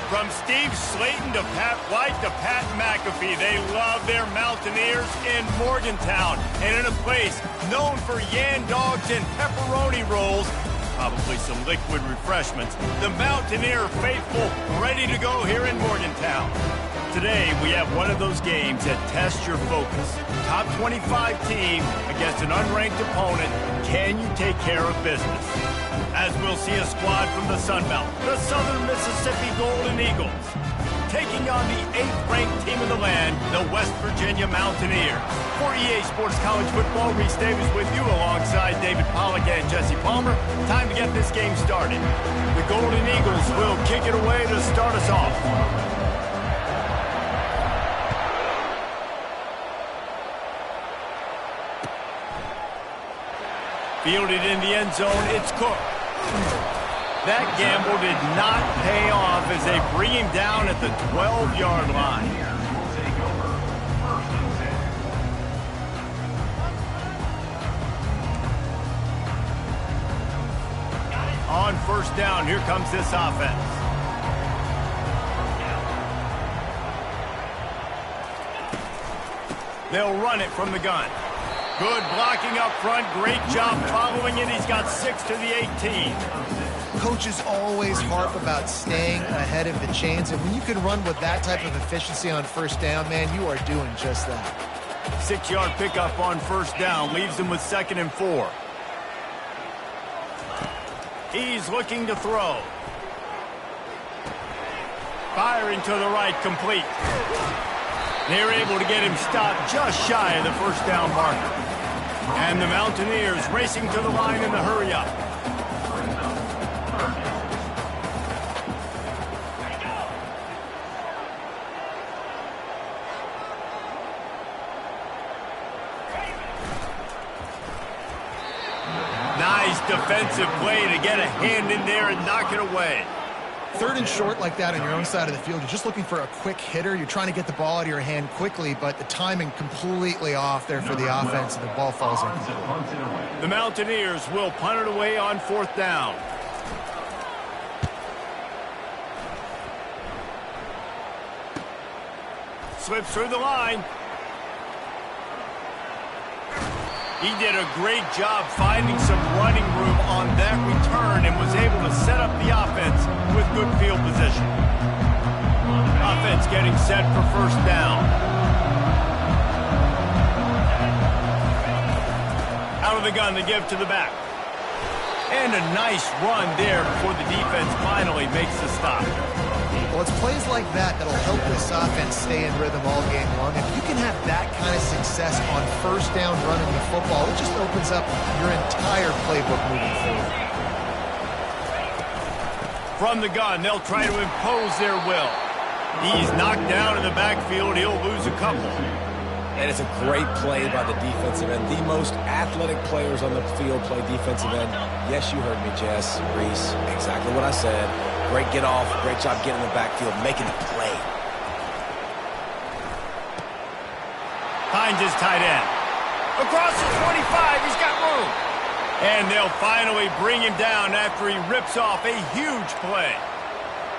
From Steve Slayton to Pat White to Pat McAfee, they love their Mountaineers in Morgantown. And in a place known for Yan Dogs and pepperoni rolls, probably some liquid refreshments, the Mountaineer faithful ready to go here in Morgantown. Today, we have one of those games that tests your focus. Top 25 team against an unranked opponent. Can you take care of business? As we'll see a squad from the Sun Belt, the Southern Mississippi Golden Eagles, taking on the 8th-ranked team in the land, the West Virginia Mountaineers. For EA Sports College Football, Reese Davis with you alongside David Pollack and Jesse Palmer. Time to get this game started. The Golden Eagles will kick it away to start us off. Fielded in the end zone, it's Cook. That gamble did not pay off as they bring him down at the 12-yard line. On first down, here comes this offense. They'll run it from the gun. Good blocking up front. Great job following it. He's got 6 to the 18. Coaches always harp about staying ahead of the chains, and when you can run with that type of efficiency on first down, man, you are doing just that. 6-yard pickup on first down leaves him with 2nd and 4. He's looking to throw. Firing to the right, complete. They're able to get him stopped just shy of the first down marker. And the Mountaineers racing to the line in the hurry-up. Nice defensive play to get a hand in there and knock it away. 3rd and short like that on your own side of the field, you're just looking for a quick hitter. You're trying to get the ball out of your hand quickly, but the timing completely off there for the offense, and the ball falls in. The Mountaineers will punt it away on 4th down. Slips through the line. He did a great job finding some running room on that return and was able to set up the offense with good field position. Offense getting set for first down. Out of the gun to give to the back. And a nice run there before the defense finally makes the stop. Well, it's plays like that that'll help this offense stay in rhythm all game long. If you can have that kind of success on first down running the football, it just opens up your entire playbook moving forward. From the gun, they'll try to impose their will. He's knocked down in the backfield. He'll lose a couple. And it's a great play by the defensive end. The most athletic players on the field play defensive end. Yes, you heard me, Jess, Reese. Exactly what I said. Great get off. Great job getting in the backfield, making a play. Finds his tight end. Across the 25, he's got room. And they'll finally bring him down after he rips off a huge play.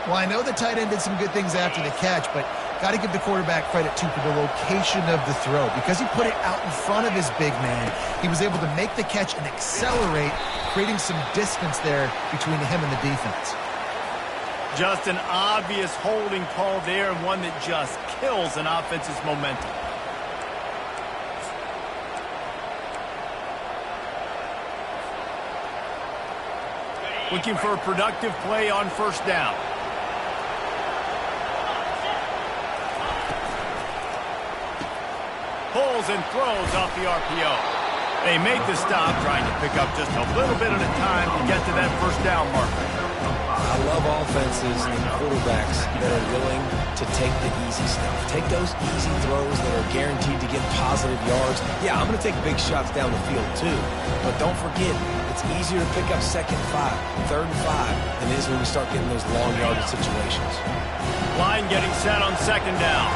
Well, I know the tight end did some good things after the catch, but got to give the quarterback credit, too, for the location of the throw. Because he put it out in front of his big man, he was able to make the catch and accelerate, creating some distance there between him and the defense. Just an obvious holding call there, and one that just kills an offense's momentum. Looking for a productive play on first down. Pulls and throws off the RPO. They make the stop, trying to pick up just a little bit at a time to get to that first down marker. I love offenses and quarterbacks that are willing to take the easy stuff. Take those easy throws that are guaranteed to get positive yards. Yeah, I'm going to take big shots down the field too. But don't forget, it's easier to pick up 2nd and 5, 3rd and 5 than it is when we start getting those long yardage situations. Line getting set on 2nd down.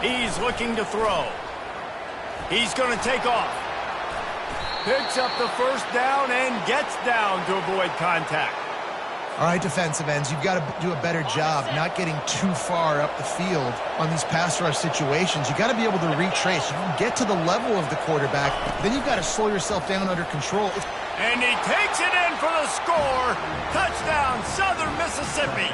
He's looking to throw. He's going to take off. Picks up the first down and gets down to avoid contact. All right, defensive ends, you've got to do a better job not getting too far up the field on these pass rush situations. You've got to be able to retrace. You can get to the level of the quarterback, then you've got to slow yourself down under control. And he takes it in for the score. Touchdown, Southern Mississippi.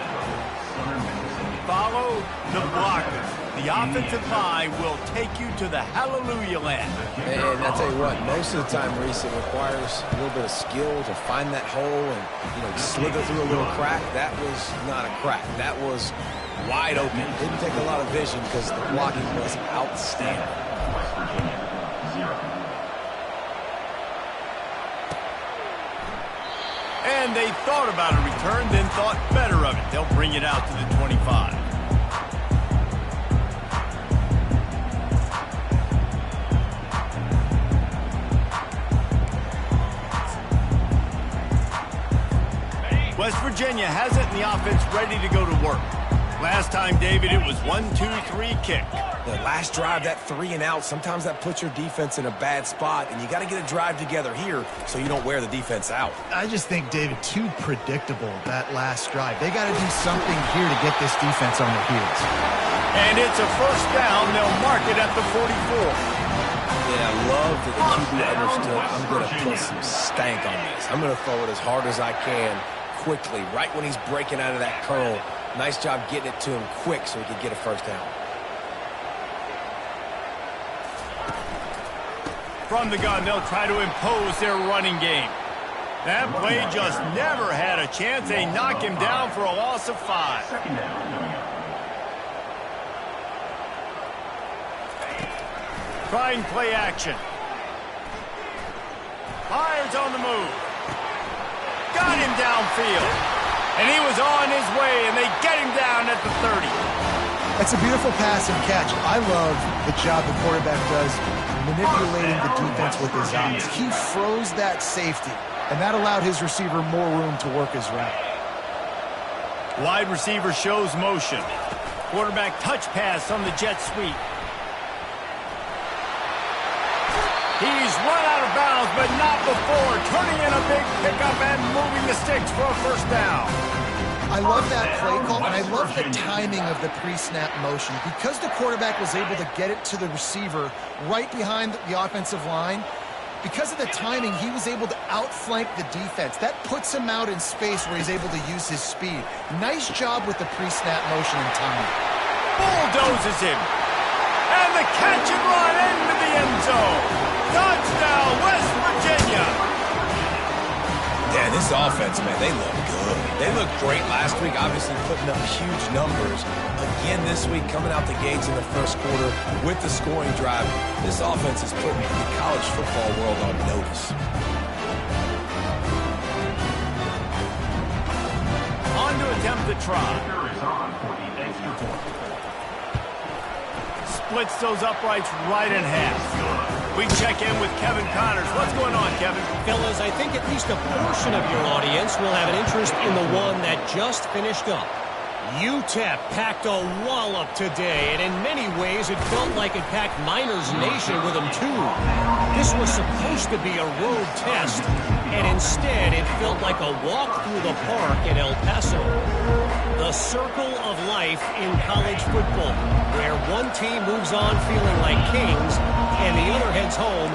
Follow the blocker. The offensive line will take you to the hallelujah land. And I tell you what, most of the time, Reese, it requires a little bit of skill to find that hole and, slither through a little crack. That was not a crack. That was wide open. Didn't take a lot of vision because the blocking was outstanding. And they thought about a return, then thought better of it. They'll bring it out to the 25. West Virginia has it, and the offense ready to go to work. Last time, David, it was 1-2-3 kick. The last drive, that 3 and out, sometimes that puts your defense in a bad spot, and you got to get a drive together here so you don't wear the defense out. I just think, David, too predictable, that last drive. They got to do something here to get this defense on their heels. And it's a first down. They'll mark it at the 44. Yeah, I love that the QB understood I'm going to put some stank on this. I'm going to throw it as hard as I can quickly, right when he's breaking out of that curl. Nice job getting it to him quick so he could get a first down. From the gun, they'll try to impose their running game. That play just never had a chance. They knock him down for a loss of 5. Trying play action. Fires on the move. Got him downfield. And he was on his way, and they get him down at the 30. That's a beautiful pass and catch. I love the job the quarterback does manipulating the defense with his eyes. He froze that safety, and that allowed his receiver more room to work his route. Wide receiver shows motion. Quarterback touch pass on the jet sweep. He's run out of bounds, but not before turning in a big pickup and moving the sticks for a first down. I love that play call, and I love the timing of the pre-snap motion. Because the quarterback was able to get it to the receiver right behind the offensive line, because of the timing, he was able to outflank the defense. That puts him out in space where he's able to use his speed. Nice job with the pre-snap motion and timing. Bulldozes him. And the catch and run into the end zone. Touchdown, West Virginia. Yeah, this offense, man, they look good. They looked great last week, obviously putting up huge numbers. Again this week, coming out the gates in the first quarter with the scoring drive. This offense is putting the college football world on notice. On to attempt the try. Splits those uprights right in half. We check in with Kevin Connors. What's going on, Kevin? Fellas, I think at least a portion of your audience will have an interest in the one that just finished up. UTEP packed a wallop today, and in many ways it felt like it packed Miners Nation with them too. This was supposed to be a road test, and instead it felt like a walk through the park in El Paso. The circle of life in college football, where one team moves on feeling like kings, and the other heads home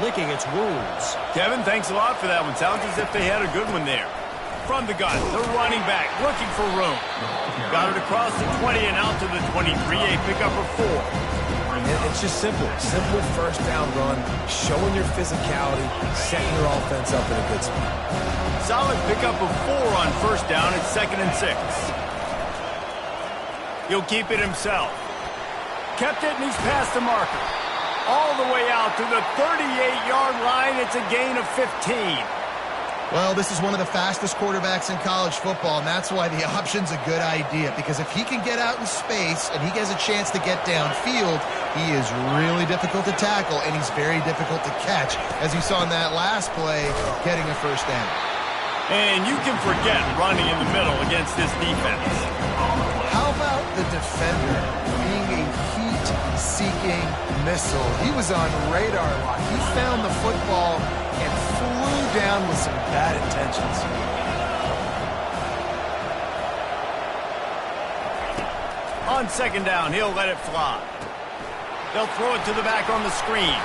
licking its wounds. Kevin, thanks a lot for that one. Sounds as if they had a good one there. From the gun, the running back looking for room. Got it across the 20 and out to the 23, a pickup of 4. It's just simple. Simple first down run, showing your physicality, setting your offense up in a good spot. Solid pickup of 4 on first down. It's 2nd and 6. He'll keep it himself. Kept it, and he's past the marker. All the way out to the 38-yard line. It's a gain of 15. Well, this is one of the fastest quarterbacks in college football, and that's why the option's a good idea, because if he can get out in space and he has a chance to get downfield, he is really difficult to tackle, and he's very difficult to catch, as you saw in that last play, getting a first down. And you can forget running in the middle against this defense. How about the defender being a heat-seeking missile? He was on radar lock. He found the football and flew down with some bad intentions. On second down, he'll let it fly. They'll throw it to the back on the screen.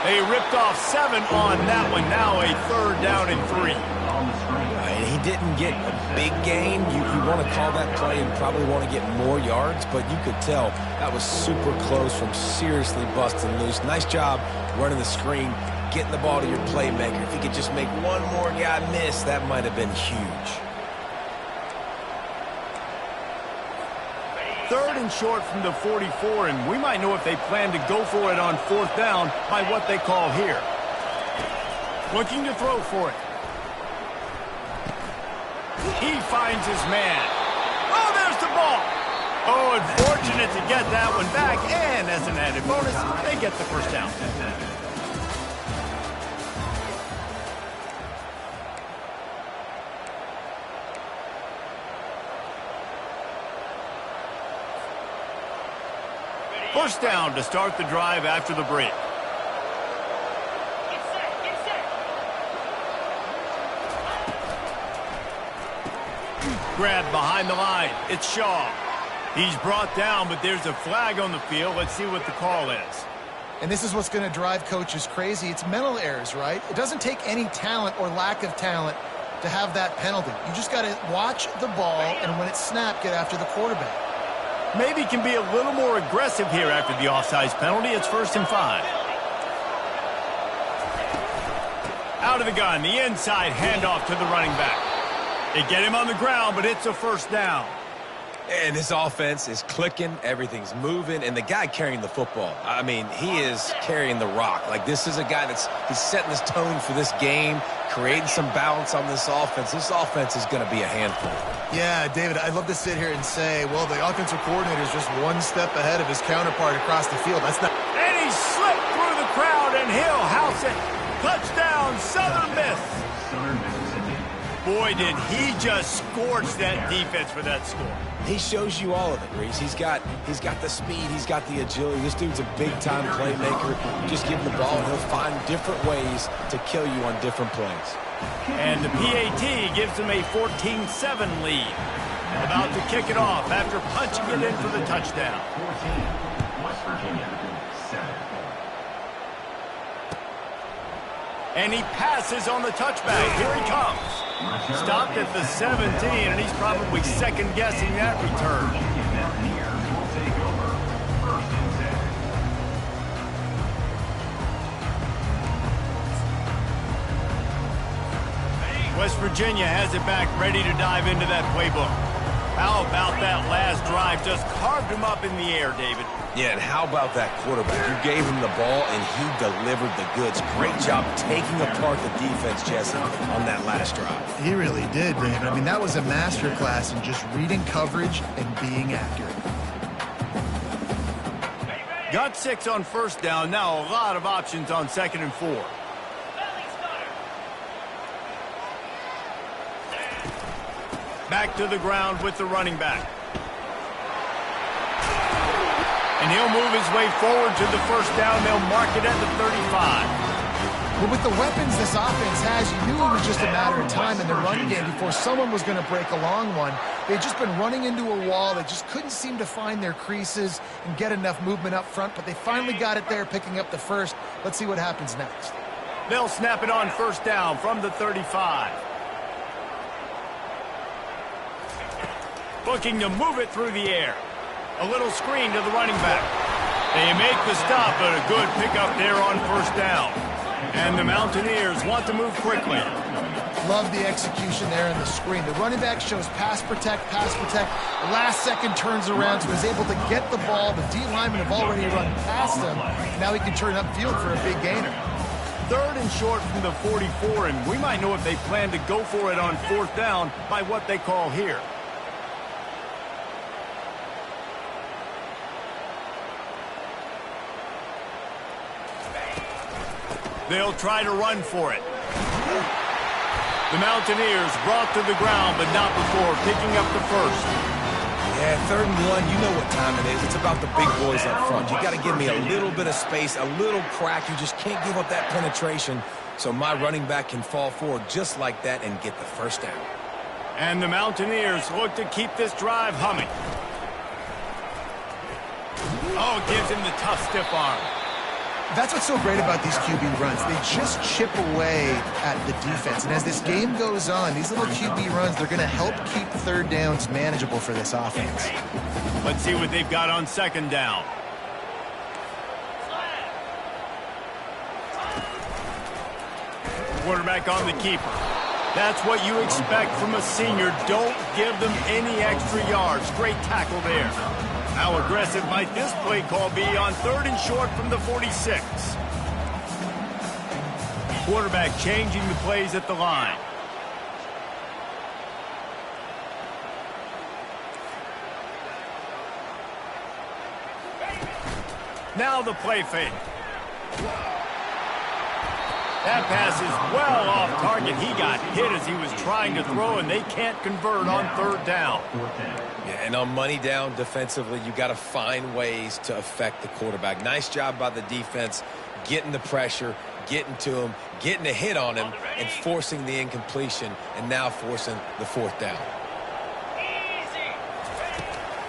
They ripped off 7 on that one. Now a 3rd down and 3. Right, he didn't get a big gain. You want to call that play and probably want to get more yards, but you could tell that was super close from seriously busting loose. Nice job running the screen, getting the ball to your playmaker. If he could just make one more guy miss, that might have been huge. 3rd and short from the 44, and we might know if they plan to go for it on 4th down by what they call here. Looking to throw for it. He finds his man. Oh, there's the ball. Oh, unfortunate to get that one back, and as an added bonus, they get the 1st down. First down to start the drive after the break. Grab behind the line. It's Shaw. He's brought down, but there's a flag on the field. Let's see what the call is. And this is what's going to drive coaches crazy. It's mental errors, right? It doesn't take any talent or lack of talent to have that penalty. You just got to watch the ball, and when it's snapped, get after the quarterback. Maybe can be a little more aggressive here after the offsides penalty. It's 1st and 5. Out of the gun, the inside handoff to the running back. They get him on the ground, but it's a 1st down. And this offense is clicking, everything's moving, and the guy carrying the football, I mean, he is carrying the rock. Like, this is a guy he's setting this tone for this game, creating some balance on this offense. This offense is going to be a handful. Yeah, David, I'd love to sit here and say, well, the offensive coordinator is just one step ahead of his counterpart across the field. That's not... And he slipped through the crowd, and he'll house it. Touchdown, Southern Miss. Boy, did he just scorch that defense for that score. He shows you all of it, Reese. He's got the speed, he's got the agility. This dude's a big-time playmaker. Just give him the ball, and he'll find different ways to kill you on different plays. And the PAT gives them a 14-7 lead. About to kick it off after punching it in for the touchdown. 14, West Virginia, 7. And he passes on the touchback. Here he comes. Stopped at the 17, and he's probably second-guessing that return. West Virginia has it back, ready to dive into that playbook. How about that last drive? Just carved him up in the air, David. Yeah, and how about that quarterback? You gave him the ball, and he delivered the goods. Great job taking apart the defense, Jesse, on that last drive. He really did, David. I mean, that was a masterclass in just reading coverage and being accurate. Got 6 on 1st down. Now a lot of options on 2nd and 4. Back to the ground with the running back. And he'll move his way forward to the 1st down. They'll mark it at the 35. But with the weapons this offense has, you knew it was just a matter of time in the run game before someone was going to break a long one. They'd just been running into a wall. They just couldn't seem to find their creases and get enough movement up front, but they finally got it there, picking up the 1st. Let's see what happens next. They'll snap it on 1st down from the 35. Looking to move it through the air. A little screen to the running back. They make the stop, but a good pickup there on 1st down. And the Mountaineers want to move quickly. Love the execution there in the screen. The running back shows pass protect. Last second turns around, so he's able to get the ball. The D linemen have already run past him. Now he can turn upfield for a big gainer. 3rd and short from the 44, and we might know if they plan to go for it on 4th down by what they call here. They'll try to run for it. The Mountaineers brought to the ground, but not before picking up the 1st. Yeah, 3rd and 1, you know what time it is. It's about the big boys up front. You got to give me a little bit of space, a little crack. You just can't give up that penetration so my running back can fall forward just like that and get the 1st down. And the Mountaineers look to keep this drive humming. Oh, gives him the tough, stiff arm. That's what's so great about these QB runs. They just chip away at the defense. And as this game goes on, these little QB runs, they're going to help keep third downs manageable for this offense. Let's see what they've got on second down. Quarterback on the keeper. That's what you expect from a senior. Don't give them any extra yards. Great tackle there. How aggressive might this play call be on 3rd and short from the 46? Quarterback changing the plays at the line. Now the play fake. That pass is well off target. He got hit as he was trying to throw, and they can't convert on 3rd down. Yeah, and on money down defensively, you got to find ways to affect the quarterback. Nice job by the defense, getting the pressure, getting to him, getting a hit on him, and forcing the incompletion, and now forcing the 4th down.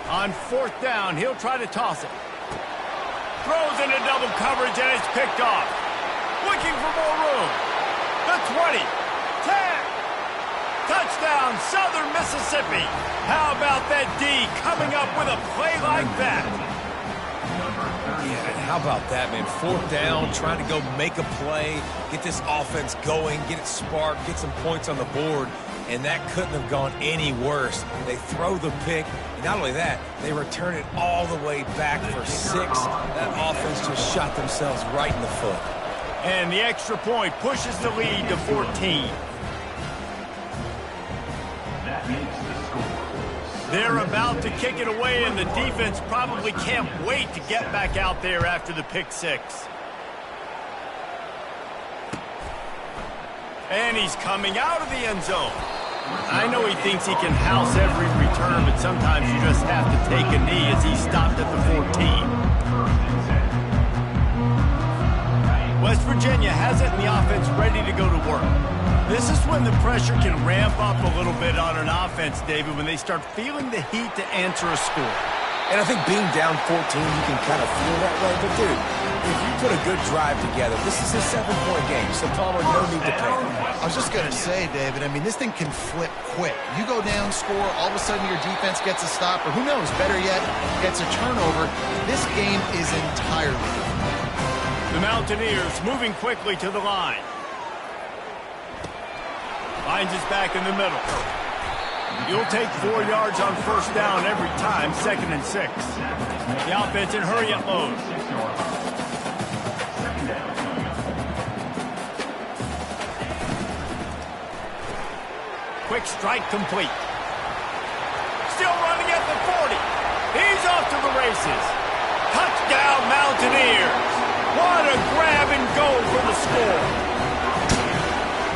On 4th down, he'll try to toss it. Throws into double coverage, and it's picked off. Looking for more room. The 20. 10. Touchdown, Southern Mississippi. How about that D coming up with a play like that? Yeah, and how about that, man? 4th down, trying to go make a play, get this offense going, get it sparked, get some points on the board, and that couldn't have gone any worse. They throw the pick, and not only that, they return it all the way back for 6. That offense just shot themselves right in the foot. And the extra point pushes the lead to 14. That makes the score. They're about to kick it away, and the defense probably can't wait to get back out there after the pick 6. And he's coming out of the end zone. I know he thinks he can house every return, but sometimes you just have to take a knee as he stopped at the 14. West Virginia has it in the offense ready to go to work. This is when the pressure can ramp up a little bit on an offense, David, when they start feeling the heat to answer a score. And I think being down 14, you can kind of feel that way. But, dude, if you put a good drive together, this is a 7-point game. So, Palmer, no need to panic. I was just going to say, David, I mean, this thing can flip quick. You go down, score, all of a sudden your defense gets a stop, or who knows, better yet, gets a turnover. This game is entirely The Mountaineers moving quickly to the line. Finds his back in the middle. You'll take 4 yards on 1st down every time, 2nd and 6. The offense in hurry-up mode. Quick strike complete. Still running at the 40. He's off to the races. Touchdown, Mountaineers. What a grab and go for the score.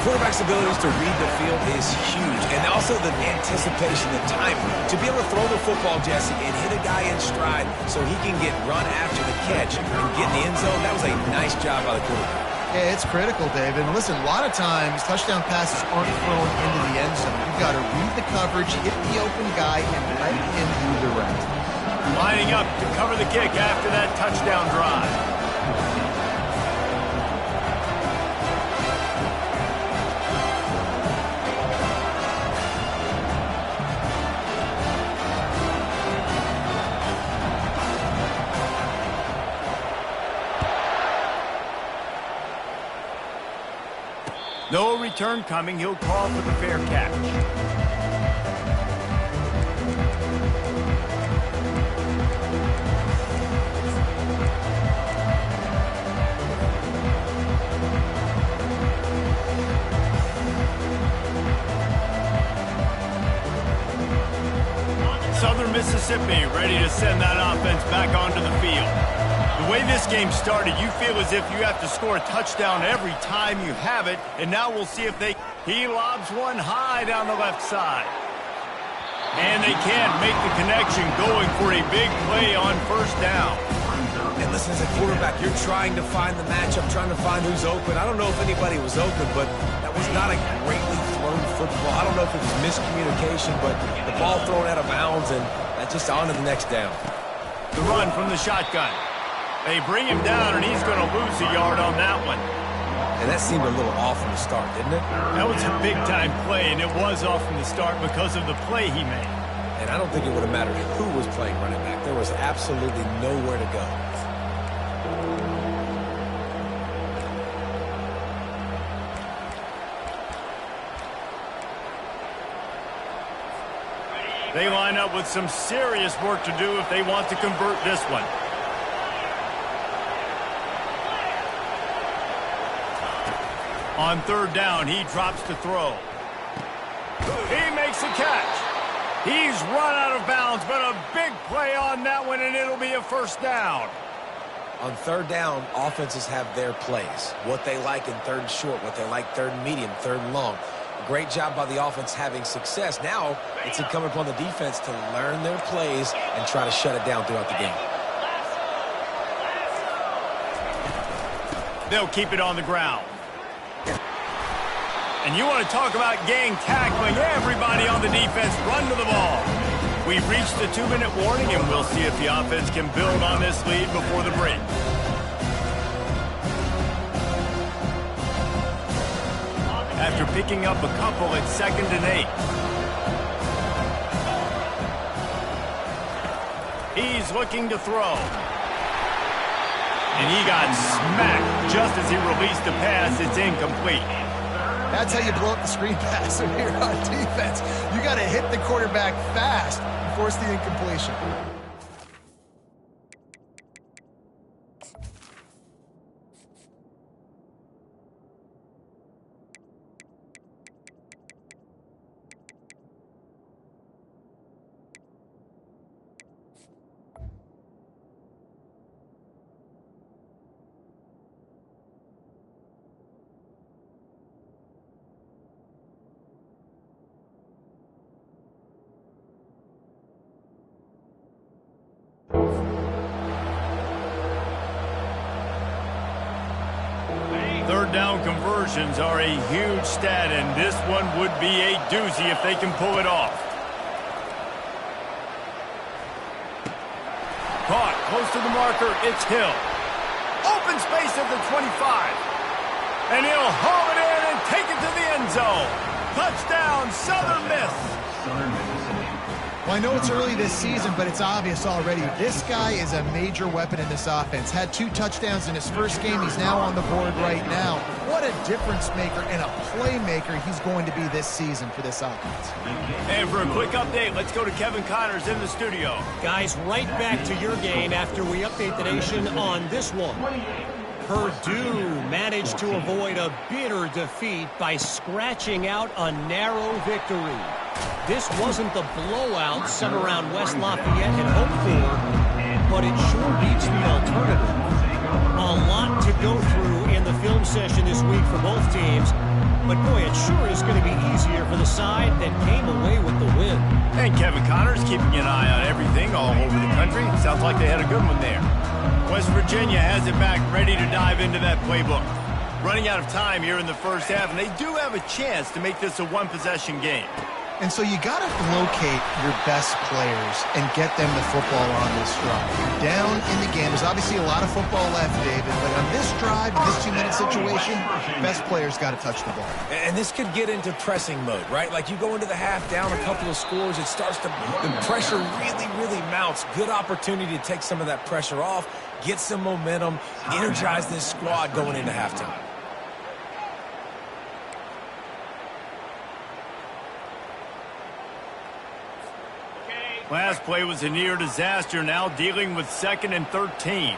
Quarterback's abilities to read the field is huge. And also the anticipation, the timing. To be able to throw the football, Jesse, and hit a guy in stride so he can get run after the catch and get in the end zone, that was a nice job by the quarterback. Yeah, it's critical, David. And listen, a lot of times touchdown passes aren't thrown into the end zone. You've got to read the coverage, hit the open guy, and let him do the rest. Lining up to cover the kick after that touchdown drive. No return coming. He'll call for the fair catch. Southern Mississippi ready to send that offense back onto the field. The way this game started, you feel as if you have to score a touchdown every time you have it, and now we'll see if he lobs one high down the left side. And they can't make the connection, going for a big play on 1st down. And listen, as a quarterback, you're trying to find the matchup, trying to find who's open. I don't know if anybody was open, but that was not a greatly thrown football. I don't know if it was miscommunication, but the ball thrown out of bounds, and that's just on to the next down. The run from the shotgun. They bring him down, and he's going to lose a yard on that one. And that seemed a little off from the start, didn't it? That was a big-time play, and it was off from the start because of the play he made. And I don't think it would have mattered who was playing running back. There was absolutely nowhere to go. They line up with some serious work to do if they want to convert this one. On third down, he drops to throw. He makes a catch. He's run out of bounds, but a big play on that one, and it'll be a first down. On third down, offenses have their plays. What they like in third and short, what they like third and medium, third and long. Great job by the offense having success. Now it's incumbent upon the defense to learn their plays and try to shut it down throughout the game. They'll keep it on the ground. And you want to talk about gang tackling. Everybody on the defense run to the ball. We've reached the 2-minute warning, and we'll see if the offense can build on this lead before the break. After picking up a couple at 2nd and 8. He's looking to throw. And he got smacked just as he released the pass. It's incomplete. That's how you blow up the screen pass when you're on defense. You got to hit the quarterback fast and force the incompletion. Third down conversions are a huge stat, and this one would be a doozy if they can pull it off. Caught close to the marker. It's Hill. Open space at the 25. And he'll haul it in and take it to the end zone. Touchdown, Southern Miss. Southern Mississippi. Well, I know it's early this season, but it's obvious already. This guy is a major weapon in this offense. Had 2 touchdowns in his first game. He's now on the board right now. What a difference maker and a playmaker he's going to be this season for this offense. And for a quick update, let's go to Kevin Connors in the studio. Guys, right back to your game after we update the nation on this one. Purdue managed to avoid a bitter defeat by scratching out a narrow victory. This wasn't the blowout some around West Lafayette had hoped for, but it sure beats the alternative. A lot to go through in the film session this week for both teams, but boy, it sure is going to be easier for the side that came away with the win. And Kevin Connors keeping an eye on everything all over the country. Sounds like they had a good one there. West Virginia has it back, ready to dive into that playbook. Running out of time here in the first half, and they do have a chance to make this a one-possession game. And so you got to locate your best players and get them the football on this drive. You're down in the game. There's obviously a lot of football left, David, but on this drive, in this 2-minute situation, best players got to touch the ball. And this could get into pressing mode, right? Like you go into the half down a couple of scores, it starts to, the pressure really mounts. Good opportunity to take some of that pressure off, get some momentum, energize this squad going into halftime. Last play was a near disaster, now dealing with 2nd and 13.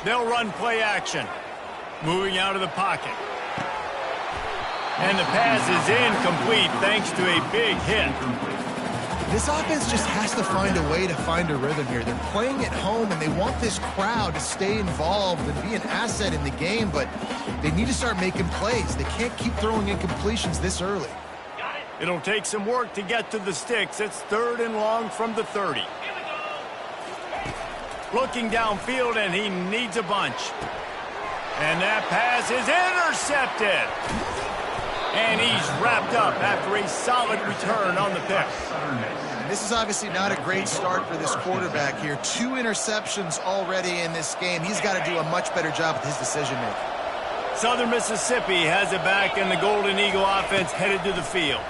They'll run play action. Moving out of the pocket. And the pass is incomplete thanks to a big hit. This offense just has to find a way to find a rhythm here. They're playing at home, and they want this crowd to stay involved and be an asset in the game, but they need to start making plays. They can't keep throwing incompletions this early. It'll take some work to get to the sticks. It's 3rd and long from the 30. Looking downfield, and he needs a bunch. And that pass is intercepted. And he's wrapped up after a solid return on the pick. This is obviously not a great start for this quarterback here. 2 interceptions already in this game. He's got to do a much better job with his decision-making. Southern Mississippi has it back, and the Golden Eagle offense headed to the field.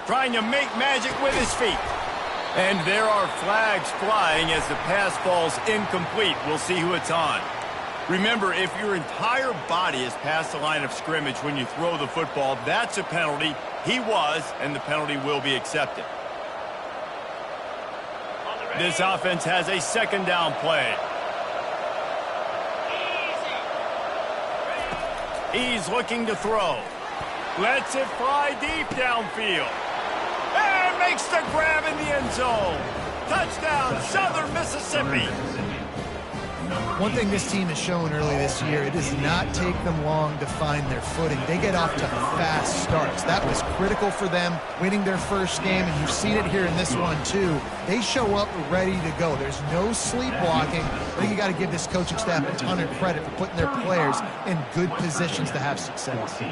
Trying to make magic with his feet. And there are flags flying as the pass falls incomplete. We'll see who it's on. Remember, if your entire body is past the line of scrimmage when you throw the football, that's a penalty. He was, and the penalty will be accepted. This offense has a second down play. He's looking to throw. Lets it fly deep downfield. And makes the grab in the end zone. Touchdown, Southern Mississippi. One thing this team has shown early this year, it does not take them long to find their footing. They get off to fast starts. That was critical for them, winning their first game, and you've seen it here in this one too. They show up ready to go. There's no sleepwalking. I think you got to give this coaching staff a ton of credit for putting their players in good positions to have success.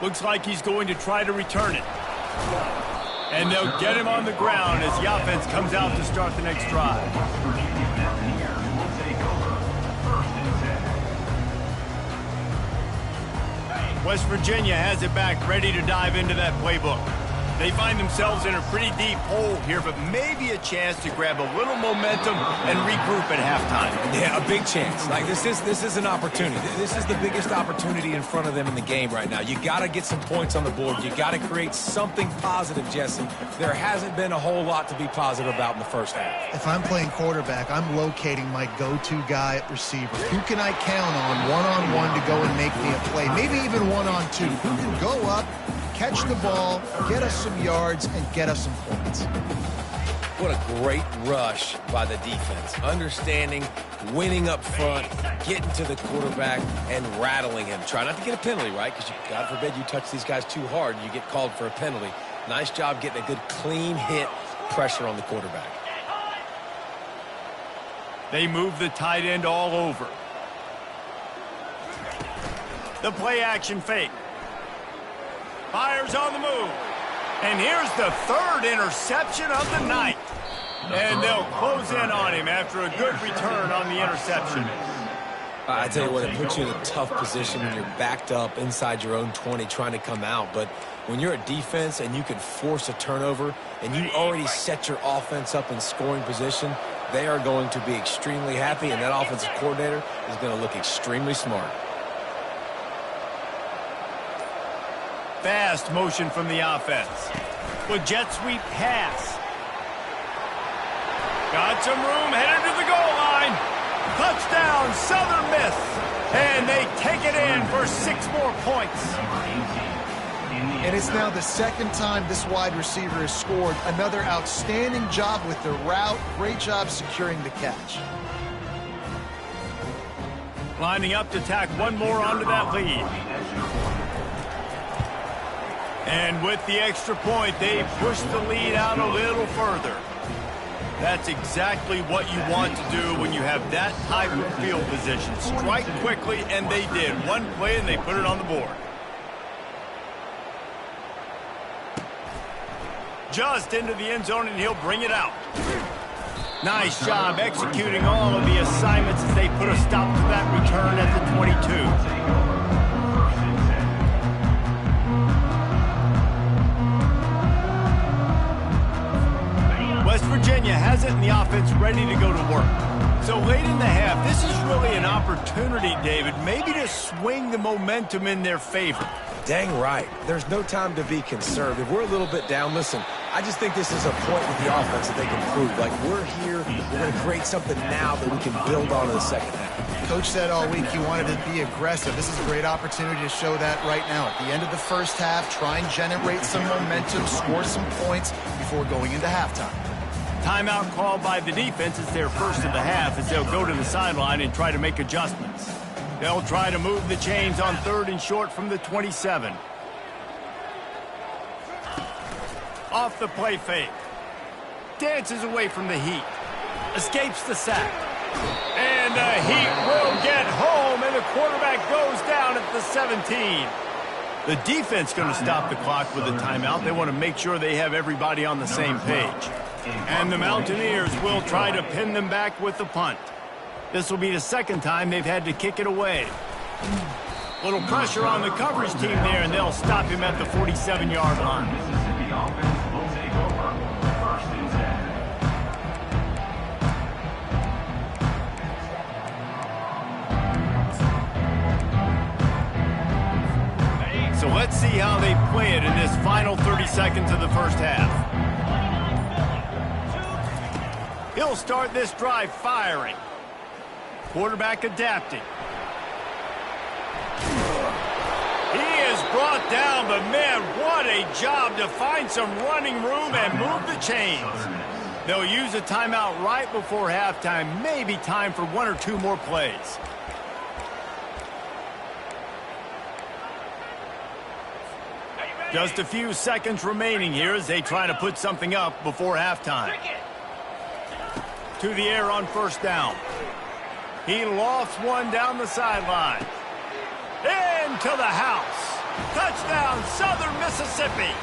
Looks like he's going to try to return it. And they'll get him on the ground as the offense comes out to start the next drive. West Virginia has it back, ready to dive into that playbook. They find themselves in a pretty deep hole here, but maybe a chance to grab a little momentum and regroup at halftime. Yeah, a big chance. Like this is an opportunity. This is the biggest opportunity in front of them in the game right now. You got to get some points on the board. You got to create something positive, Jesse. There hasn't been a whole lot to be positive about in the first half. If I'm playing quarterback, I'm locating my go-to guy at receiver. Who can I count on one-on-one to go and make me a play? Maybe even one-on-two. Who can go up, catch the ball, get us some yards, and get us some points. What a great rush by the defense. Understanding, winning up front, getting to the quarterback, and rattling him. Try not to get a penalty, right? Because God forbid you touch these guys too hard, you get called for a penalty. Nice job getting a good clean hit, pressure on the quarterback. They move the tight end all over. The play action fake. Fires on the move. And here's the third interception of the night. And they'll close in on him after a good return on the interception. I tell you what, it puts you in a tough position when you're backed up inside your own 20 trying to come out. But when you're a defense and you can force a turnover and you already set your offense up in scoring position, they are going to be extremely happy, and that offensive coordinator is going to look extremely smart. Fast motion from the offense. With jet sweep pass. Got some room, headed to the goal line. Touchdown, Southern Miss. And they take it in for 6 more points. And it's now the second time this wide receiver has scored. Another outstanding job with the route. Great job securing the catch. Lining up to tack one more onto that lead. And with the extra point, they push the lead out a little further. That's exactly what you want to do when you have that type of field position. Strike quickly, and they did. One play, and they put it on the board. Just into the end zone, and he'll bring it out. Nice job executing all of the assignments as they put a stop to that return at the 22. West Virginia has it in the offense ready to go to work. So late in the half, this is really an opportunity, David, maybe to swing the momentum in their favor. Dang right. There's no time to be conservative. We're a little bit down. Listen, I just think this is a point with the offense that they can prove. Like, we're here, we're going to create something now that we can build on in the second half. Coach said all week he wanted to be aggressive. This is a great opportunity to show that right now. At the end of the first half, try and generate some momentum, score some points before going into halftime. Timeout called by the defense. It's their first of the half as they'll go to the sideline and try to make adjustments. They'll try to move the chains on 3rd and short from the 27. Off the play fake. Dances away from the heat. Escapes the sack. And the heat will get home, and And the quarterback goes down at the 17. The defense going to stop the clock with a timeout. They want to make sure they have everybody on the same page. And the Mountaineers will try to pin them back with the punt. This will be the second time they've had to kick it away. Little pressure on the coverage team there, and they'll stop him at the 47-yard line. Mississippi offense will take over. First and 10. So let's see how they play it in this final 30 seconds of the first half. He'll start this drive firing. Quarterback adapting. He is brought down, but man, what a job to find some running room and move the chains. They'll use a timeout right before halftime, maybe time for one or two more plays. Just a few seconds remaining here as they try to put something up before halftime. To the air on first down. He lofts one down the sideline. Into the house. Touchdown, Southern Mississippi.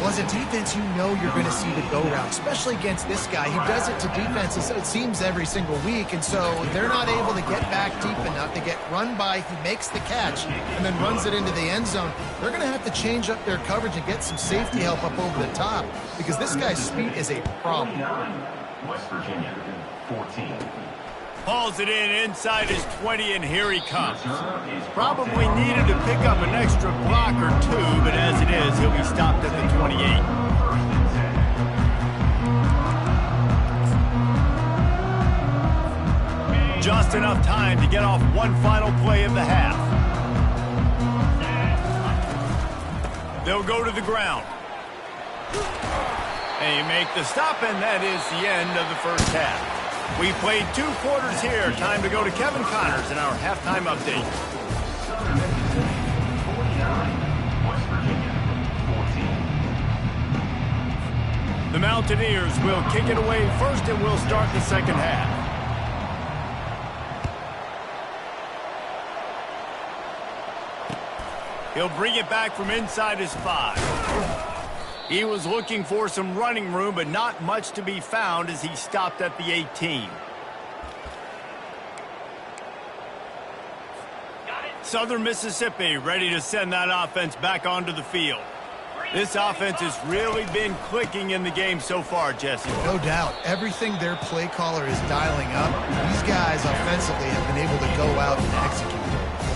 Well, as a defense, you know you're going to see the go route, especially against this guy. He does it to defenses, it seems, every single week, and so they're not able to get back deep enough. They get run by, he makes the catch, and then runs it into the end zone. They're going to have to change up their coverage and get some safety help up over the top because this guy's speed is a problem. West Virginia, 14. Hauls it in inside his 20, and here he comes. Probably needed to pick up an extra block or two, but as it is, he'll be stopped at the 28. Just enough time to get off one final play of the half. They'll go to the ground. They make the stop, and that is the end of the first half. We played 2 quarters here. Time to go to Kevin Connors in our halftime update. Southern Mississippi, 49. West Virginia, 14. The Mountaineers will kick it away first, and we'll start the second half. He'll bring it back from inside his 5. He was looking for some running room, but not much to be found as he stopped at the 18. Southern Mississippi ready to send that offense back onto the field. This offense has really been clicking in the game so far, Jesse. No doubt. Everything their play caller is dialing up, these guys offensively have been able to go out and execute.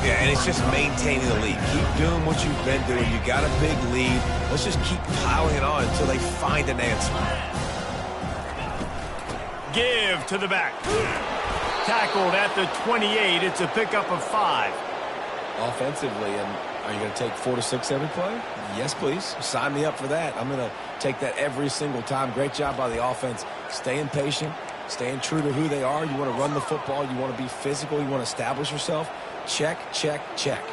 Yeah, and it's just maintaining the lead. Keep doing what you've been doing. You got a big lead. Let's just keep piling it on until they find an answer. Give to the back. Tackled at the 28. It's a pickup of 5. Offensively, and are you going to take 4 to 6 every play? Yes, please. Sign me up for that. I'm going to take that every single time. Great job by the offense. Staying patient, staying true to who they are. You want to run the football. You want to be physical. You want to establish yourself. Check, check, check.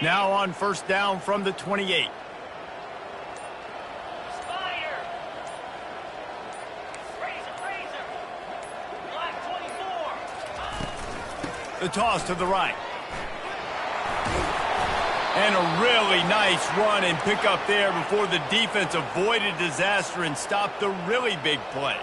Now on first down from the 28. The toss to the right. And a really nice run and pick up there before the defense avoided disaster and stopped the really big play.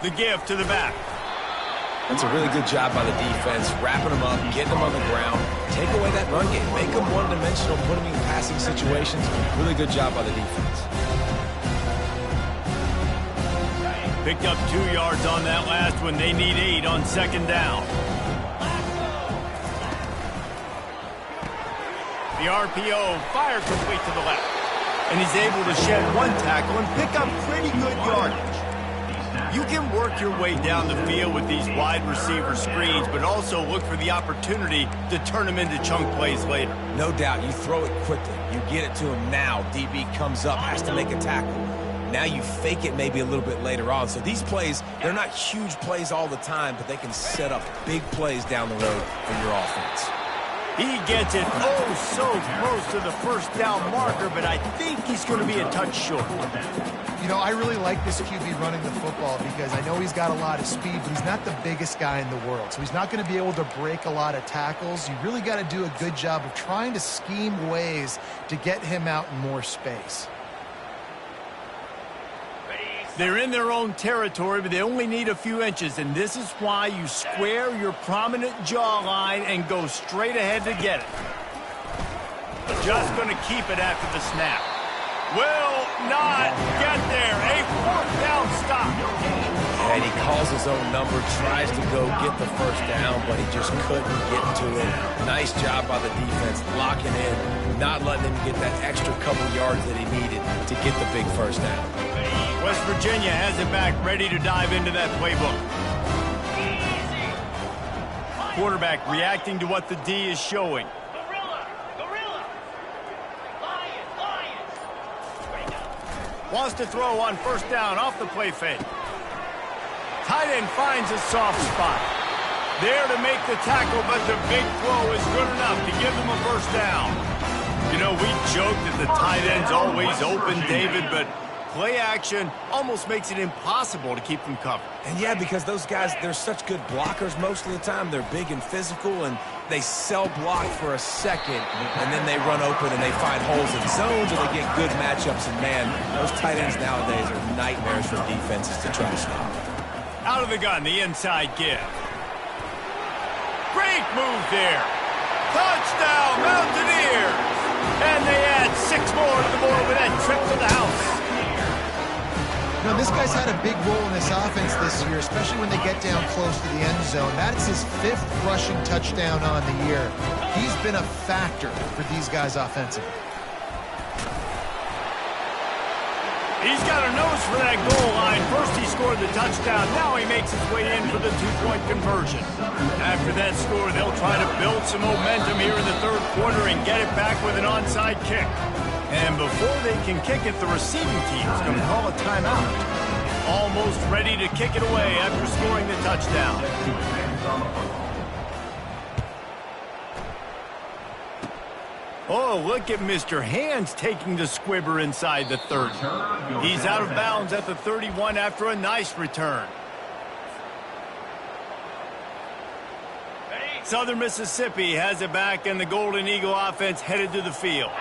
The give to the back. That's a really good job by the defense, wrapping them up, getting them on the ground. Take away that run game. Make them one-dimensional, put them in passing situations. Really good job by the defense. Picked up 2 yards on that last one. They need 8 on second down. The RPO fire complete to the left. And he's able to shed 1 tackle and pick up pretty good yardage. You can work your way down the field with these wide receiver screens, but also look for the opportunity to turn them into chunk plays later. No doubt, you throw it quickly. You get it to him now. DB comes up, has to make a tackle. Now you fake it maybe a little bit later on. So these plays, they're not huge plays all the time, but they can set up big plays down the road for your offense. He gets it so close to the first down marker, but I think he's going to be a touch short. You know, I really like this QB running the football because I know he's got a lot of speed, but he's not the biggest guy in the world. So he's not going to be able to break a lot of tackles. You really got to do a good job of trying to scheme ways to get him out in more space. They're in their own territory, but they only need a few inches, and this is why you square your prominent jawline and go straight ahead to get it. Just going to keep it after the snap. Will not get there. A fourth down stop. And he calls his own number, tries to go get the first down, but he just couldn't get to it. Nice job by the defense, locking in, not letting him get that extra couple yards that he needed to get the big first down. West Virginia has it back, ready to dive into that playbook. Quarterback reacting to what the D is showing. Wants to throw on first down off the play fake. Tight end finds a soft spot. There to make the tackle, but the big throw is good enough to give them a first down. You know, we joke that the tight end's always open, David, but play action almost makes it impossible to keep them covered. And yeah, because those guys, they're such good blockers most of the time. They're big and physical, and they sell block for a second, and then they run open and they find holes in zones, or they get good matchups. And man, those tight ends nowadays are nightmares for defenses to try to stop. Out of the gun, the inside give. Great move there. Touchdown, Mountaineers! And they add 6 more to the board with that trip to the house. You know, this guy's had a big role in this offense this year, especially when they get down close to the end zone. That's his 5th rushing touchdown on the year. He's been a factor for these guys offensively. He's got a nose for that goal line. First he scored the touchdown. Now he makes his way in for the 2-point conversion. After that score, they'll try to build some momentum here in the third quarter and get it back with an onside kick. And before they can kick it, the receiving team is going to call a timeout. Almost ready to kick it away after scoring the touchdown. Oh, look at Mr. Hands taking the squibber inside the 30. He's out of bounds at the 31 after a nice return. Southern Mississippi has it back, and the Golden Eagle offense headed to the field.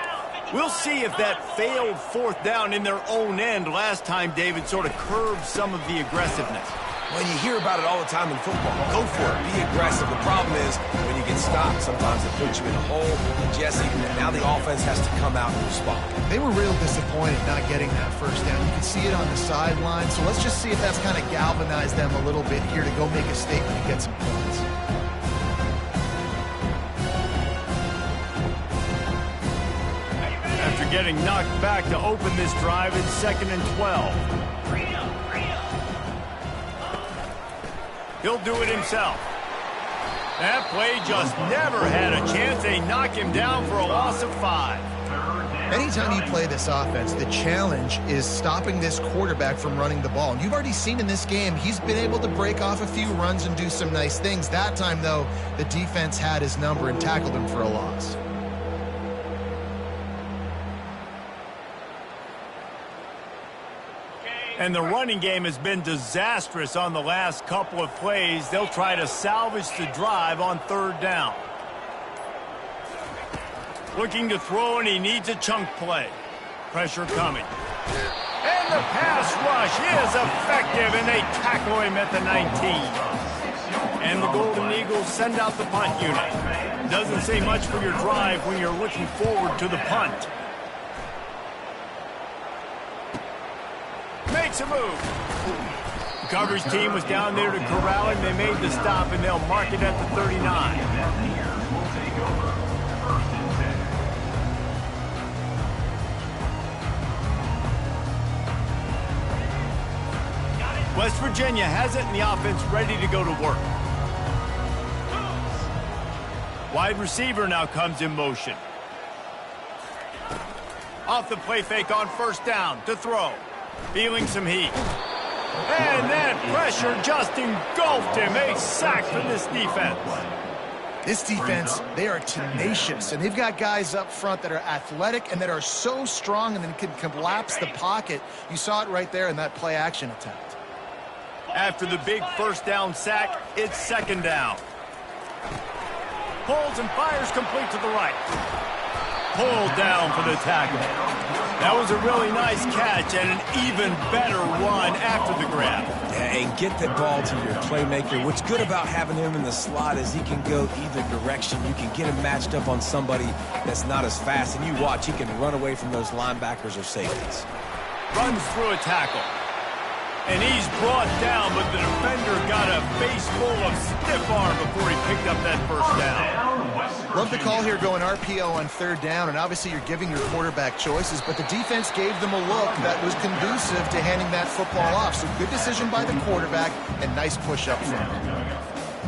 We'll see if that failed fourth down in their own end last time, David, sort of curbed some of the aggressiveness. Well, you hear about it all the time in football. Go for it. Be aggressive. The problem is when you get stopped, sometimes it puts you in a hole. And Jesse, now the offense has to come out and respond. They were real disappointed not getting that first down. You can see it on the sideline. So let's just see if that's kind of galvanized them a little bit here to go make a statement and get some points. After getting knocked back to open this drive, it's 2nd and 12. He'll do it himself. That play just never had a chance. They knock him down for a loss of 5. Anytime you play this offense, the challenge is stopping this quarterback from running the ball. And you've already seen in this game, he's been able to break off a few runs and do some nice things. That time, though, the defense had his number and tackled him for a loss. And the running game has been disastrous on the last couple of plays. They'll try to salvage the drive on 3rd down. Looking to throw, and he needs a chunk play. Pressure coming. And the pass rush is effective, and they tackle him at the 19. And the Golden Eagles send out the punt unit. Doesn't say much for your drive when you're looking forward to the punt. Makes a move. The coverage team was down there to corral him. They made the stop, and they'll mark it at the 39. West Virginia has it and the offense ready to go to work. Wide receiver now comes in motion. Off the play fake on first down to throw. Feeling some heat. And that pressure just engulfed him. A sack from this defense. This defense, they are tenacious, and they've got guys up front that are athletic and that are so strong and then can collapse the pocket. You saw it right there in that play-action attempt. After the big first down sack, it's second down. Pulls and fires complete to the right. Pulled down for the tackle. That was a really nice catch and an even better run after the grab. Yeah, and get the ball to your playmaker. What's good about having him in the slot is he can go either direction. You can get him matched up on somebody that's not as fast, and you watch, he can run away from those linebackers or safeties. Runs through a tackle. And he's brought down, but the defender got a face full of stiff arm before he picked up that first down. Love the call here going RPO on third down, and obviously you're giving your quarterback choices, but the defense gave them a look that was conducive to handing that football off. So good decision by the quarterback and nice push up front.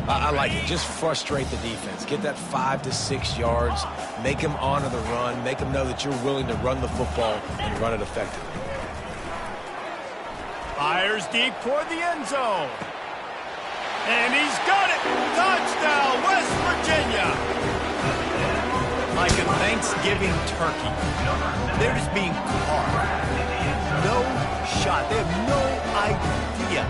I like it. Just frustrate the defense. Get that 5 to 6 yards. Make them honor the run. Make them know that you're willing to run the football and run it effectively. Fires deep toward the end zone. And he's got it! Touchdown, West Virginia! Like a Thanksgiving turkey. They're just being carved. No shot. They have no idea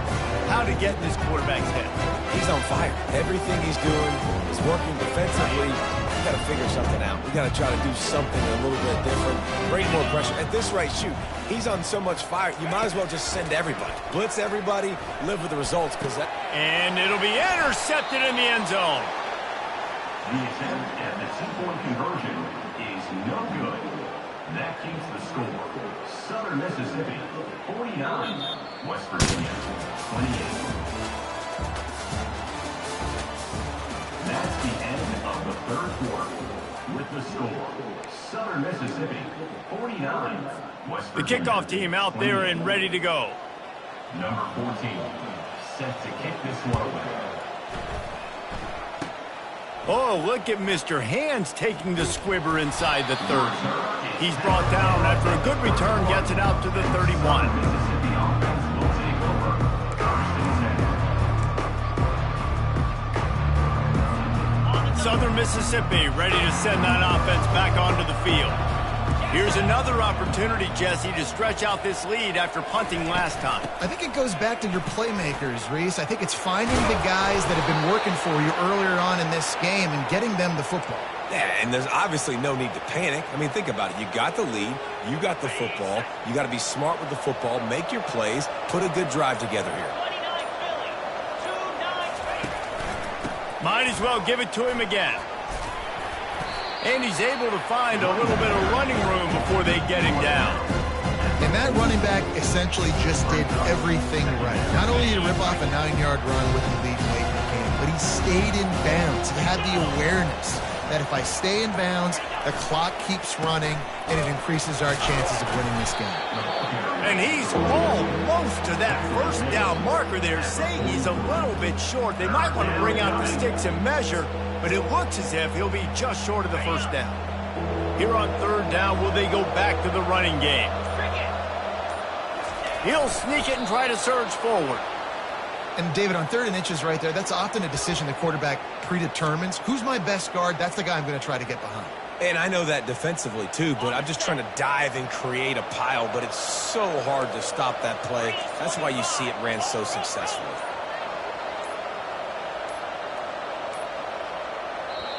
how to get in this quarterback's head. He's on fire. Everything he's doing is working defensively. We got to figure something out. We got to try to do something a little bit different. Bring more pressure. At this rate, shoot, he's on so much fire, you might as well just send everybody. Blitz everybody, live with the results. And it'll be intercepted in the end zone. The attempt at the two-point conversion is no good. That keeps the score. Southern Mississippi, 49. West Virginia, 28. That's the end of the third quarter. With the score, Southern Mississippi, 49. West The Virginia, kickoff team out there and ready to go. Number 14, set to kick this one away. Oh, look at Mr. Hands taking the squibber inside the 30. He's brought down after a good return, gets it out to the 31. Mississippi offense will take over. First and 10. Southern Mississippi ready to send that offense back onto the field. Here's another opportunity, Jesse, to stretch out this lead after punting last time. I think it goes back to your playmakers, Reese. I think it's finding the guys that have been working for you earlier on in this game and getting them the football. Yeah, and there's obviously no need to panic. I mean, think about it. You got the lead. You got the football. You got to be smart with the football. Make your plays. Put a good drive together here. Might as well give it to him again. And he's able to find a little bit of running room before they get him down. And that running back essentially just did everything right. Not only did he rip off a 9-yard run with the lead late in the game, but he stayed in bounds. He had the awareness that if I stay in bounds, the clock keeps running, and it increases our chances of winning this game. And he's almost to that first down marker there, saying he's a little bit short. They might want to bring out the sticks and measure, but it looks as if he'll be just short of the first down. Here on third down, will they go back to the running game? He'll sneak it and try to surge forward. And, David, on 3rd and inches right there, that's often a decision the quarterback predetermines. Who's my best guard? That's the guy I'm going to try to get behind. And I know that defensively, too, but I'm just trying to dive and create a pile, but it's so hard to stop that play. That's why you see it ran so successfully.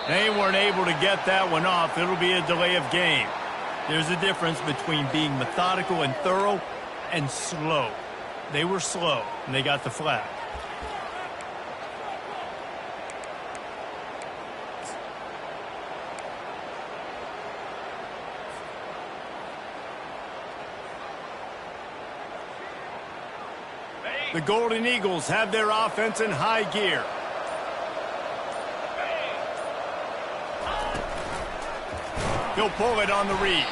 They weren't able to get that one off. It'll be a delay of game. There's a difference between being methodical and thorough and slow. They were slow, and they got the flag. The Golden Eagles have their offense in high gear. He'll pull it on the read.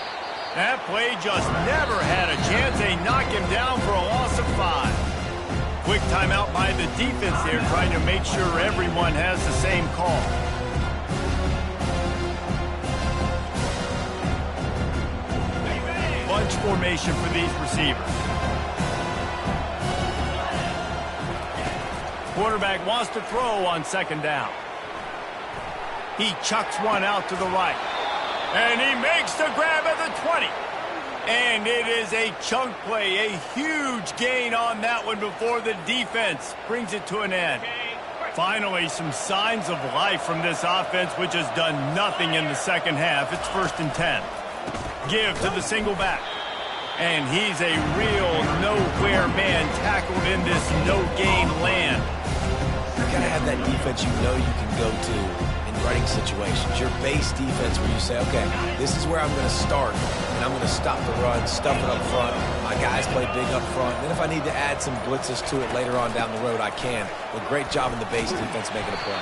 That play just never had a chance. They knock him down for a loss of 5. Quick timeout by the defense there, trying to make sure everyone has the same call. Bunch formation for these receivers. Quarterback wants to throw on second down. He chucks one out to the right. And he makes the grab at the 20. And it is a chunk play, a huge gain on that one before the defense brings it to an end. Finally, some signs of life from this offense, which has done nothing in the second half. It's 1st and 10. Give to the single back. And he's a real nowhere man tackled in this no-gain land. You gotta have that defense you know you can go to in running situations. Your base defense where you say, okay, this is where I'm going to start, and I'm going to stop the run, stuff it up front. My guys play big up front. Then if I need to add some blitzes to it later on down the road, I can. But great job in the base defense making a play.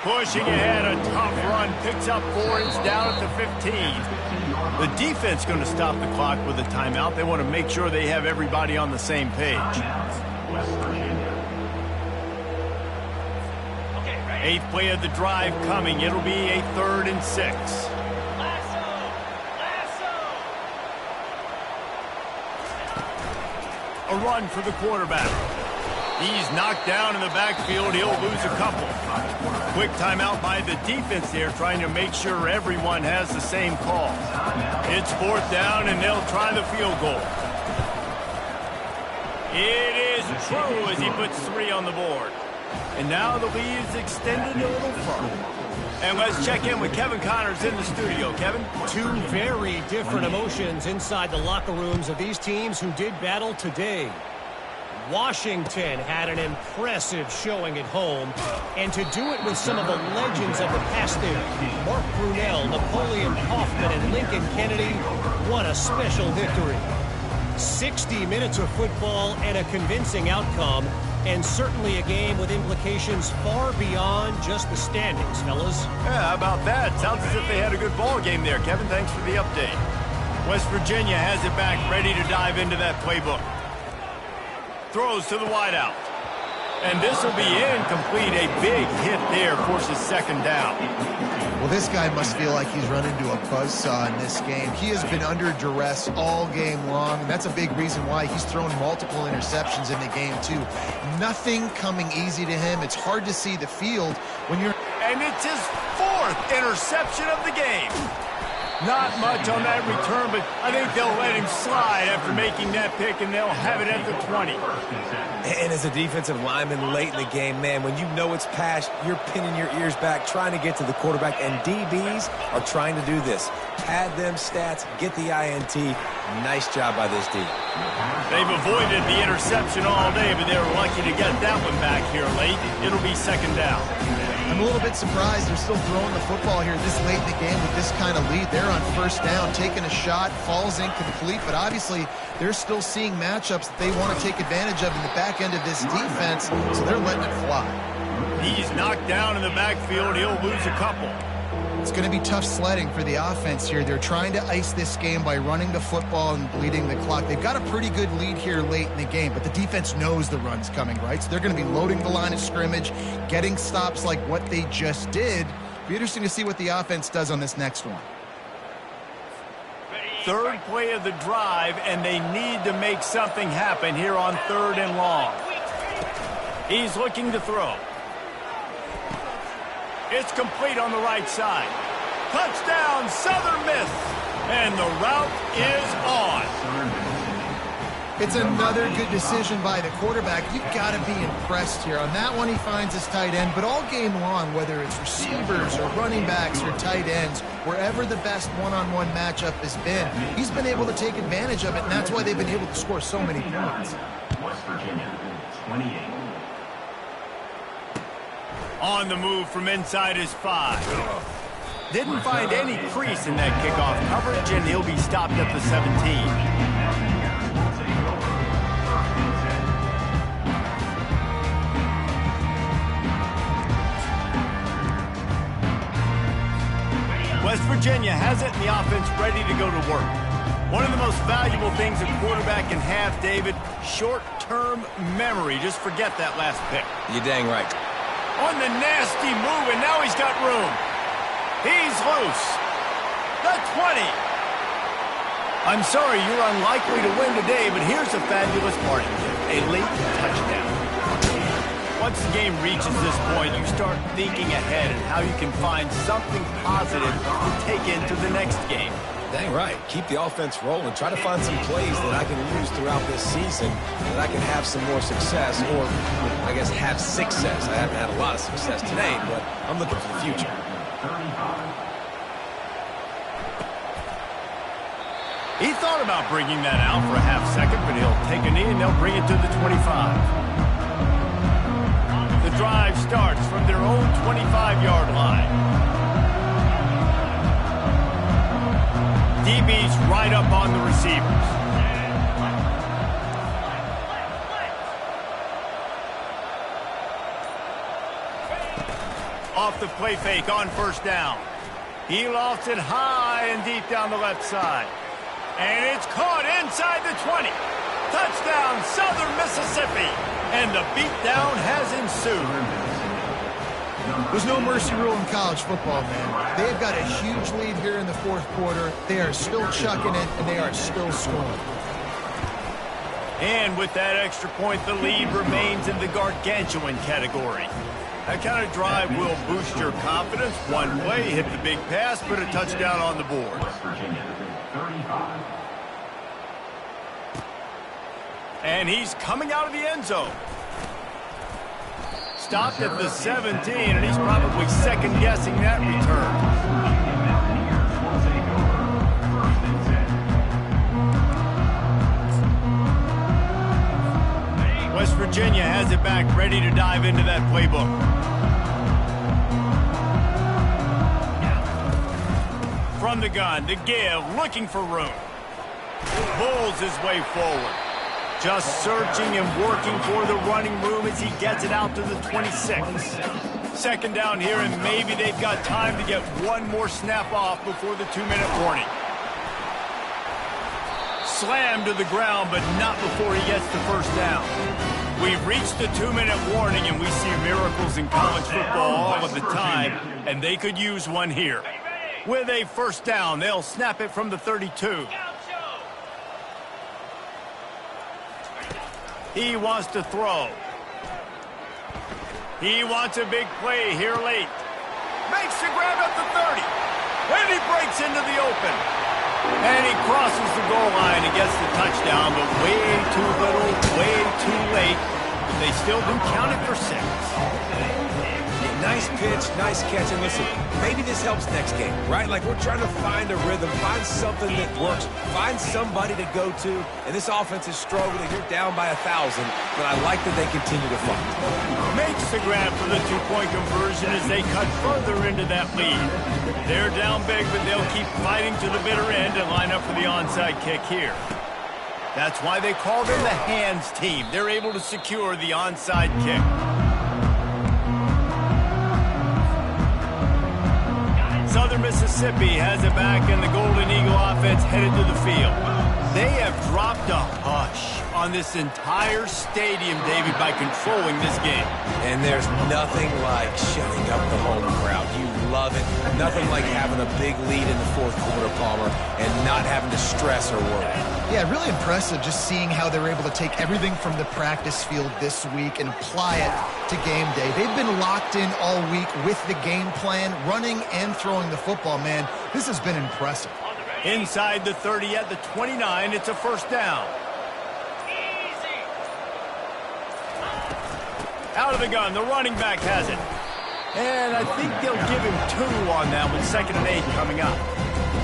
Pushing ahead, a tough run, picks up 4, it's down at the 15. The defense going to stop the clock with a timeout. They want to make sure they have everybody on the same page. West Virginia. 8th play of the drive coming. It'll be a 3rd and 6. A run for the quarterback. He's knocked down in the backfield. He'll lose a couple. Quick timeout by the defense there, trying to make sure everyone has the same call. It's 4th down, and they'll try the field goal. It is true as he puts 3 on the board. And now the lead is extended a little further. And let's check in with Kevin Connors in the studio. Kevin? 2 very different emotions inside the locker rooms of these teams who did battle today. Washington had an impressive showing at home, and to do it with some of the legends of the past there, Mark Brunell, Napoleon Kaufman, and Lincoln Kennedy, what a special victory. 60 minutes of football and a convincing outcome, and certainly a game with implications far beyond just the standings, fellas. Yeah, how about that? Sounds as if they had a good ball game there. Kevin, thanks for the update. West Virginia has it back, ready to dive into that playbook. Throws to the wideout. And this will be incomplete. A big hit there forces second down. Well, this guy must feel like he's run into a buzzsaw in this game. He has been under duress all game long, and that's a big reason why he's thrown multiple interceptions in the game, too. Nothing coming easy to him. It's hard to see the field when you're... And it's his 4th interception of the game. Not much on that return, but I think they'll let him slide after making that pick, and they'll have it at the 20. And as a defensive lineman late in the game, man, when you know it's past, you're pinning your ears back, trying to get to the quarterback, and DBs are trying to do this. Pad them stats, get the INT. Nice job by this D. They've avoided the interception all day, but they were lucky to get that one back here late. It'll be second down. I'm a little bit surprised they're still throwing the football here this late in the game with this kind of lead. They're on 1st down, taking a shot, falls incomplete, but obviously they're still seeing matchups that they want to take advantage of in the back end of this defense, so they're letting it fly. He's knocked down in the backfield. He'll lose a couple. It's going to be tough sledding for the offense here. They're trying to ice this game by running the football and bleeding the clock. They've got a pretty good lead here late in the game, but the defense knows the run's coming, right? So they're going to be loading the line of scrimmage, getting stops like what they just did. Be interesting to see what the offense does on this next one. 3rd play of the drive, and they need to make something happen here on 3rd and long. He's looking to throw. It's complete on the right side. Touchdown, Southern Miss. And the route is on. It's another good decision by the quarterback. You've got to be impressed here. On that one, he finds his tight end, but all game long, whether it's receivers or running backs or tight ends, wherever the best one-on-one matchup has been, he's been able to take advantage of it, and that's why they've been able to score so many points. West Virginia, 28. On the move from inside his 5. Didn't find any crease in that kickoff coverage, and he'll be stopped at the 17. West Virginia has it, and the offense ready to go to work. One of the most valuable things a quarterback can have, David, short long-term memory. Just forget that last pick. You're dang right. On the nasty move, and now he's got room. He's loose. The 20. I'm sorry, you're unlikely to win today, but here's a fabulous parting gift. A late touchdown. Once the game reaches this point, you start thinking ahead and how you can find something positive to take into the next game. Dang right. Keep the offense rolling. Try to find some plays that I can use throughout this season that I can have some more success, or I guess have success. I haven't had a lot of success today, but I'm looking for the future. He thought about bringing that out for a half second, but he'll take a knee and they'll bring it to the 25. The drive starts from their own 25-yard line. DB's right up on the receivers. Off the play fake on first down. He lofts it high and deep down the left side. And it's caught inside the 20. Touchdown, Southern Mississippi. And the beatdown has ensued. There's no mercy rule in college football, man. They've got a huge lead here in the fourth quarter. They are still chucking it, and they are still scoring. And with that extra point, the lead remains in the gargantuan category. That kind of drive will boost your confidence. One way, hit the big pass, put a touchdown on the board. West Virginia, 35. And he's coming out of the end zone. Stopped at the 17, and he's probably second-guessing that return. West Virginia has it back, ready to dive into that playbook. From the gun, the give, looking for room. Pulls his way forward. Just searching and working for the running room as he gets it out to the 26. Second down here, and maybe they've got time to get one more snap off before the 2-minute warning. Slammed to the ground, but not before he gets the first down. We've reached the 2-minute warning, and we see miracles in college football all of the time, and they could use one here. With a first down, they'll snap it from the 32. He wants to throw. He wants a big play here late. Makes the grab at the 30. And he breaks into the open. And he crosses the goal line and gets the touchdown, but way too little, way too late. But they still do count it for 6. Nice pitch, nice catch, and listen, maybe this helps next game, right? Like, we're trying to find a rhythm, find something that works, find somebody to go to, and this offense is struggling. You're down by 1,000, but I like that they continue to fight. Makes the grab for the 2-point conversion as they cut further into that lead. They're down big, but they'll keep fighting to the bitter end and line up for the onside kick here. That's why they call them the hands team. They're able to secure the onside kick. Southern Mississippi has it back, and the Golden Eagle offense headed to the field. They have dropped a hush on this entire stadium, David, by controlling this game. And there's nothing like shutting up the home crowd. You love it. Nothing like having a big lead in the fourth quarter, Palmer, and not having to stress or worry. Yeah, really impressive just seeing how they were able to take everything from the practice field this week and apply it to game day. They've been locked in all week with the game plan, running and throwing the football, man. This has been impressive. Inside the 30 at the 29, it's a first down. Out of the gun, the running back has it. And I think they'll give him 2 on that with 2nd and 8 coming up.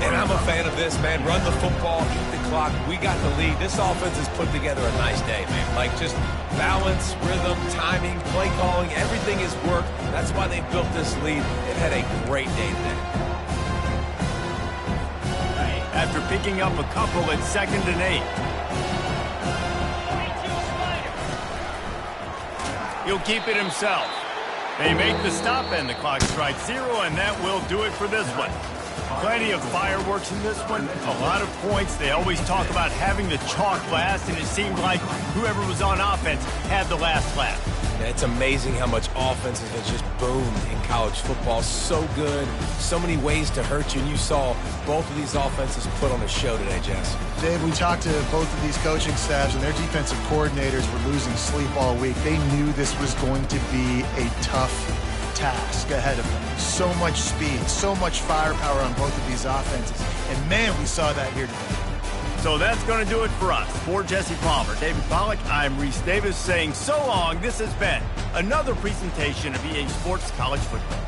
And I'm a fan of this, man. Run the football, eat the clock. We got the lead. This offense has put together a nice day, man. Like, just balance, rhythm, timing, play calling, everything has worked. That's why they built this lead. They've had a great day today. After picking up a couple at 2nd and 8. He'll keep it himself. They make the stop, and the clock strikes 0, and that will do it for this one. Plenty of fireworks in this one, a lot of points. They always talk about having the chalk last, and it seemed like whoever was on offense had the last laugh. Yeah, it's amazing how much offense has just boomed in college football. So good, so many ways to hurt you, and you saw both of these offenses put on a show today, Jess. Dave, we talked to both of these coaching staffs, and their defensive coordinators were losing sleep all week. They knew this was going to be a tough task ahead of them. So much speed, so much firepower on both of these offenses. And man, we saw that here today. So that's going to do it for us. For Jesse Palmer, David Pollack, I'm Reese Davis saying so long. This has been another presentation of EA Sports College Football.